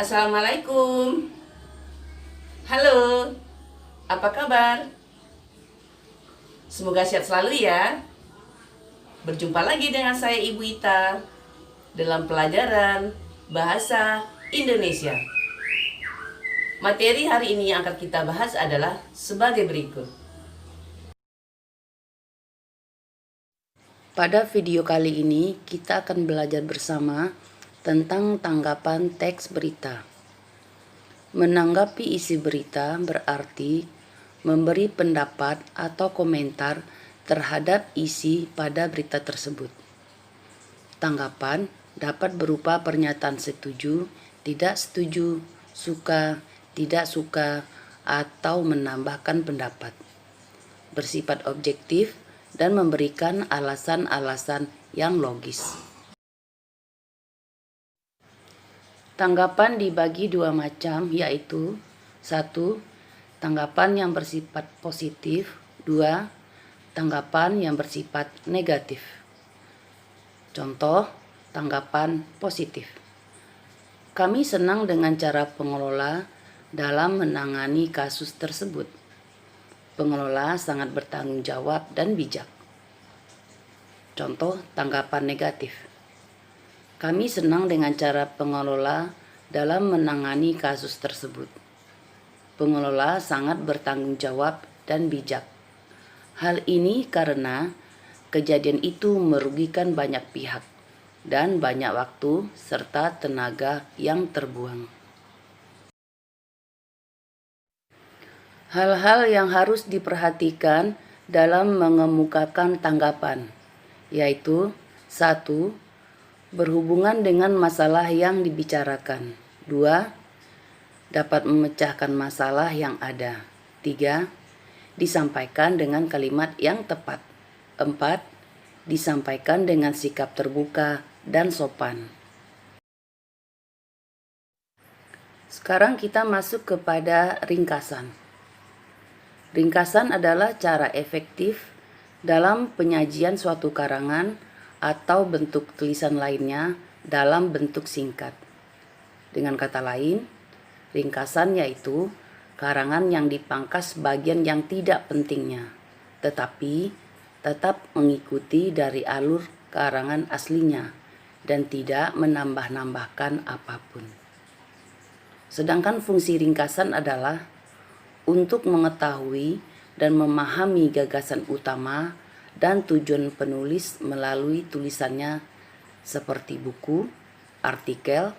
Assalamualaikum. Halo, apa kabar? Semoga sehat selalu ya. Berjumpa lagi dengan saya Ibu Ita dalam pelajaran Bahasa Indonesia. Materi hari ini yang akan kita bahas adalah sebagai berikut. Pada video kali ini kita akan belajar bersama tentang tanggapan teks berita. Menanggapi isi berita berarti memberi pendapat atau komentar terhadap isi pada berita tersebut. Tanggapan dapat berupa pernyataan setuju, tidak setuju, suka, tidak suka, atau menambahkan pendapat. Bersifat objektif dan memberikan alasan-alasan yang logis. Tanggapan dibagi dua macam, yaitu 1. Tanggapan yang bersifat positif. 2. Tanggapan yang bersifat negatif. Contoh, tanggapan positif. Kami senang dengan cara pengelola dalam menangani kasus tersebut. Pengelola sangat bertanggung jawab dan bijak. Contoh, tanggapan negatif. Kami senang dengan cara pengelola dalam menangani kasus tersebut. Pengelola sangat bertanggung jawab dan bijak. Hal ini karena kejadian itu merugikan banyak pihak dan banyak waktu serta tenaga yang terbuang. Hal-hal yang harus diperhatikan dalam mengemukakan tanggapan, yaitu 1. Berhubungan dengan masalah yang dibicarakan. 2. Dapat memecahkan masalah yang ada. 3. Disampaikan dengan kalimat yang tepat. 4. Disampaikan dengan sikap terbuka dan sopan. Sekarang kita masuk kepada ringkasan. Ringkasan adalah cara efektif dalam penyajian suatu karangan atau bentuk tulisan lainnya dalam bentuk singkat. Dengan kata lain, ringkasan yaitu karangan yang dipangkas bagian yang tidak pentingnya, tetapi tetap mengikuti dari alur karangan aslinya dan tidak menambah-nambahkan apapun. Sedangkan fungsi ringkasan adalah untuk mengetahui dan memahami gagasan utama dan tujuan penulis melalui tulisannya seperti buku, artikel,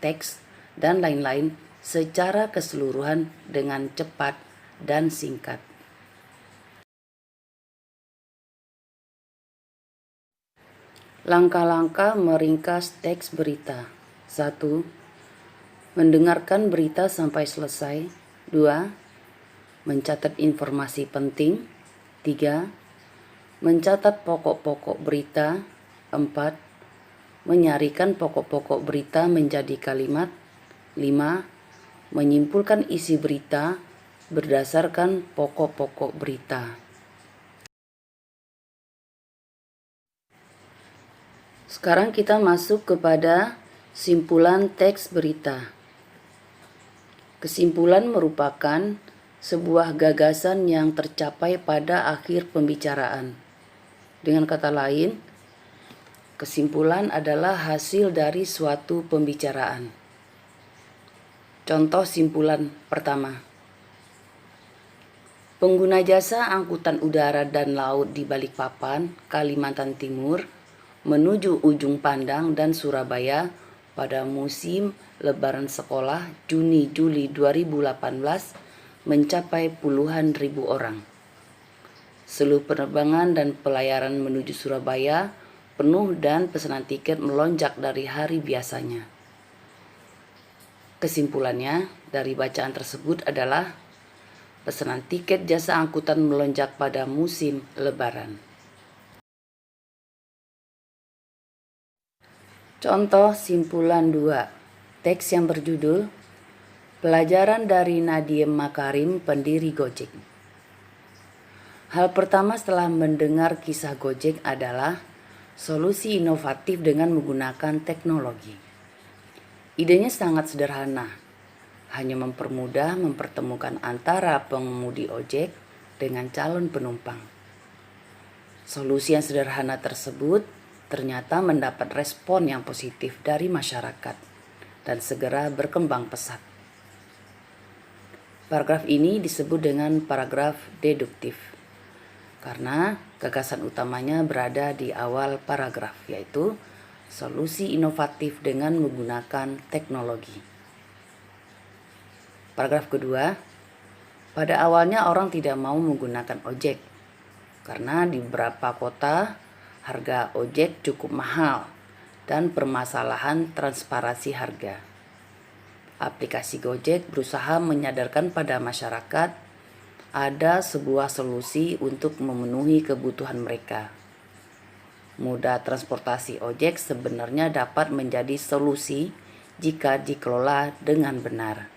teks, dan lain-lain secara keseluruhan dengan cepat dan singkat. Langkah-langkah meringkas teks berita. 1. Mendengarkan berita sampai selesai. 2. Mencatat informasi penting. 3. Mencatat pokok-pokok berita. 4. Menyarikan pokok-pokok berita menjadi kalimat. 5. Menyimpulkan isi berita berdasarkan pokok-pokok berita. Sekarang kita masuk kepada simpulan teks berita. Kesimpulan merupakan sebuah gagasan yang tercapai pada akhir pembicaraan. Dengan kata lain, kesimpulan adalah hasil dari suatu pembicaraan. Contoh simpulan pertama. Pengguna jasa angkutan udara dan laut di Balikpapan, Kalimantan Timur, menuju Ujung Pandang dan Surabaya pada musim Lebaran sekolah Juni-Juli 2018 mencapai puluhan ribu orang. Seluruh penerbangan dan pelayaran menuju Surabaya penuh dan pesanan tiket melonjak dari hari biasanya. Kesimpulannya dari bacaan tersebut adalah pesanan tiket jasa angkutan melonjak pada musim Lebaran. Contoh simpulan 2. Teks yang berjudul Pelajaran dari Nadiem Makarim, pendiri Gojek. Hal pertama setelah mendengar kisah Gojek adalah solusi inovatif dengan menggunakan teknologi. Idenya sangat sederhana, hanya mempermudah mempertemukan antara pengemudi ojek dengan calon penumpang. Solusi yang sederhana tersebut ternyata mendapat respon yang positif dari masyarakat dan segera berkembang pesat. Paragraf ini disebut dengan paragraf deduktif karena gagasan utamanya berada di awal paragraf, yaitu solusi inovatif dengan menggunakan teknologi. Paragraf kedua, pada awalnya orang tidak mau menggunakan ojek karena di beberapa kota harga ojek cukup mahal dan permasalahan transparansi harga. Aplikasi Gojek berusaha menyadarkan pada masyarakat ada sebuah solusi untuk memenuhi kebutuhan mereka. Moda transportasi ojek sebenarnya dapat menjadi solusi jika dikelola dengan benar.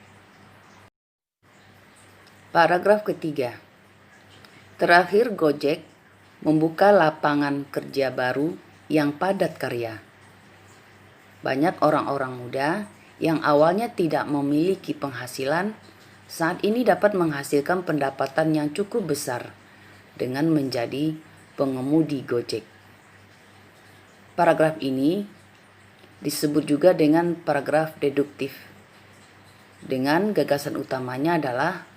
Paragraf ketiga. Terakhir, Gojek membuka lapangan kerja baru yang padat karya. Banyak orang-orang muda yang awalnya tidak memiliki penghasilan saat ini dapat menghasilkan pendapatan yang cukup besar dengan menjadi pengemudi Gojek. Paragraf ini disebut juga dengan paragraf deduktif. Dengan gagasan utamanya adalah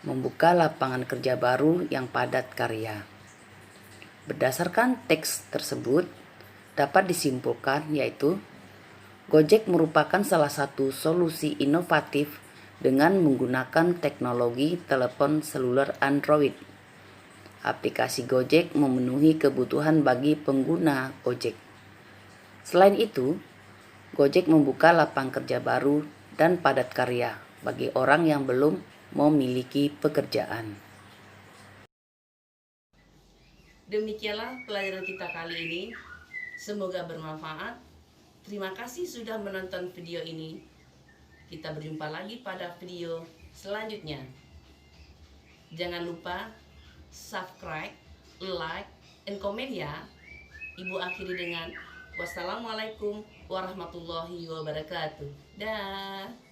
membuka lapangan kerja baru yang padat karya. Berdasarkan teks tersebut dapat disimpulkan yaitu Gojek merupakan salah satu solusi inovatif dengan menggunakan teknologi telepon seluler Android. Aplikasi Gojek memenuhi kebutuhan bagi pengguna ojek. Selain itu, Gojek membuka lapangan kerja baru dan padat karya bagi orang yang belum memiliki pekerjaan. Demikianlah pelajaran kita kali ini. Semoga bermanfaat. Terima kasih sudah menonton video ini. Kita berjumpa lagi pada video selanjutnya. Jangan lupa subscribe, like, dan komen ya. Ibu akhiri dengan wassalamualaikum warahmatullahi wabarakatuh. Dah.